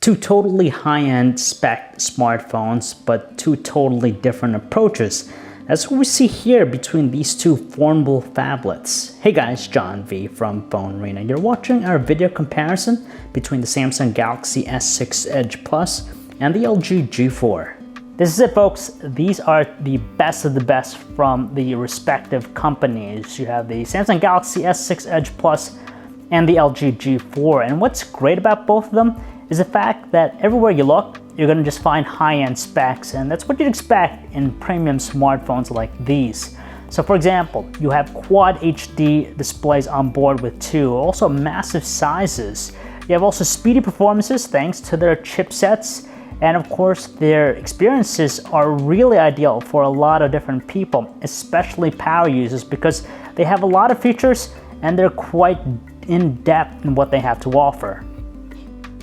Two totally high-end spec smartphones, but two totally different approaches. That's what we see here between these two formidable phablets. Hey guys, John V from PhoneArena. You're watching our video comparison between the Samsung Galaxy S6 Edge Plus and the LG G4. This is it, folks. These are the best of the best from the respective companies. You have the Samsung Galaxy S6 Edge Plus and the LG G4. And what's great about both of them is the fact that everywhere you look, you're going to just find high-end specs, and that's what you'd expect in premium smartphones like these. So for example, you have quad HD displays on board with two, also massive sizes. You have also speedy performances thanks to their chipsets, and of course their experiences are really ideal for a lot of different people, especially power users, because they have a lot of features and they're quite in-depth in what they have to offer.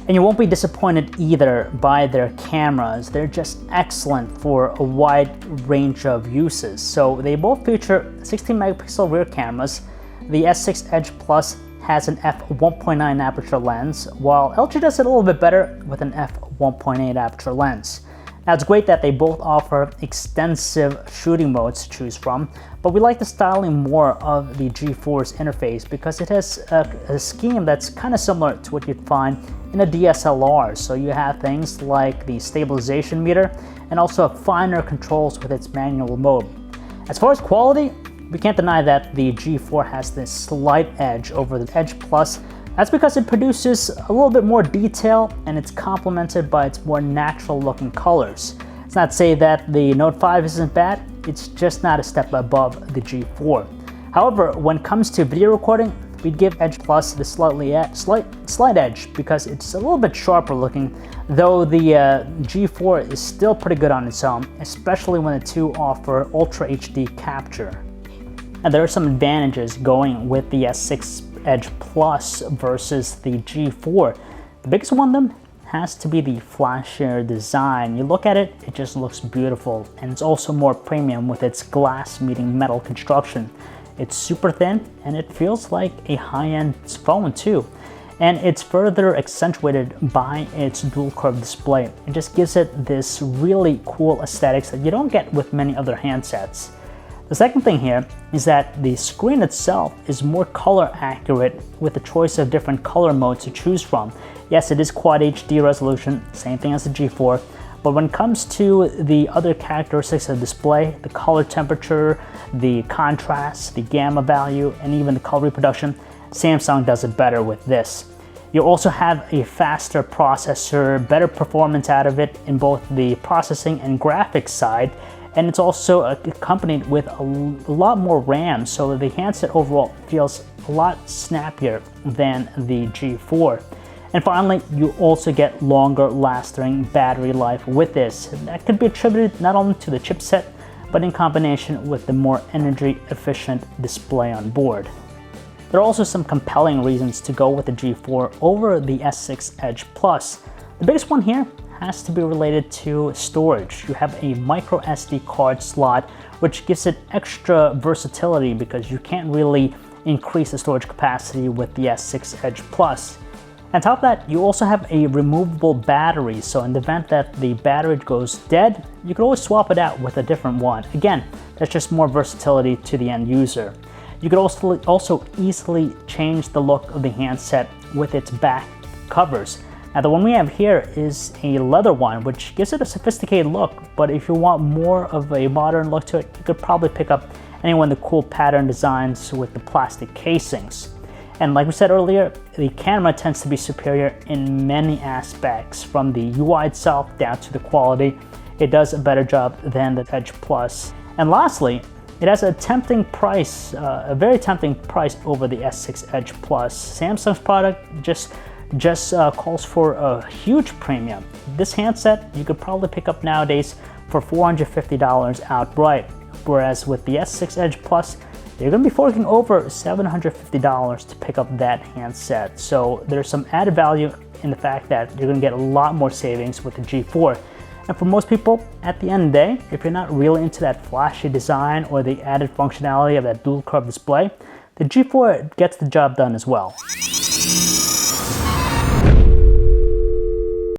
And you won't be disappointed either by their cameras. They're just excellent for a wide range of uses. So they both feature 16 megapixel rear cameras. The S6 Edge Plus has an f1.9 aperture lens, while LG does it a little bit better with an f1.8 aperture lens. Now it's great that they both offer extensive shooting modes to choose from, but we like the styling more of the G4's interface because it has a scheme that's kind of similar to what you'd find in a DSLR. So you have things like the stabilization meter and also finer controls with its manual mode. As far as quality, we can't deny that the G4 has this slight edge over the Edge Plus. That's because it produces a little bit more detail and it's complemented by its more natural looking colors. It's not to say that the Note 5 isn't bad, it's just not a step above the G4. However, when it comes to video recording, we'd give Edge Plus the slight edge because it's a little bit sharper looking, though the G4 is still pretty good on its own, especially when the two offer Ultra HD capture. And there are some advantages going with the S6 Edge Plus versus the G4. The biggest one of them has to be the flashier design. You look at it, it just looks beautiful, and it's also more premium with its glass meeting metal construction. It's super thin and it feels like a high-end phone too. And it's further accentuated by its dual curved display. It just gives it this really cool aesthetics that you don't get with many other handsets. The second thing here is that the screen itself is more color accurate with a choice of different color modes to choose from. Yes, it is quad HD resolution, same thing as the G4, but when it comes to the other characteristics of the display, the color temperature, the contrast, the gamma value, and even the color reproduction, Samsung does it better with this. You also have a faster processor, better performance out of it in both the processing and graphics side, and it's also accompanied with a lot more RAM, so the handset overall feels a lot snappier than the G4. And finally, you also get longer lasting battery life with this. That could be attributed not only to the chipset, but in combination with the more energy efficient display on board. There are also some compelling reasons to go with the G4 over the S6 Edge Plus. The biggest one here has to be related to storage. You have a micro SD card slot, which gives it extra versatility because you can't really increase the storage capacity with the S6 Edge Plus. On top of that, you also have a removable battery, so in the event that the battery goes dead, you can always swap it out with a different one. Again, that's just more versatility to the end user. You could also easily change the look of the handset with its back covers. Now the one we have here is a leather one, which gives it a sophisticated look, but if you want more of a modern look to it, you could probably pick up any one of the cool pattern designs with the plastic casings. And like we said earlier, the camera tends to be superior in many aspects, from the UI itself down to the quality. It does a better job than the Edge Plus. And lastly, it has a tempting price, a very tempting price over the S6 Edge Plus. Samsung's product just calls for a huge premium. This handset you could probably pick up nowadays for $450 outright, whereas with the S6 Edge Plus, you're going to be forking over $750 to pick up that handset. So there's some added value in the fact that you're going to get a lot more savings with the G4. And for most people, at the end of the day, if you're not really into that flashy design or the added functionality of that dual curved display, the G4 gets the job done as well.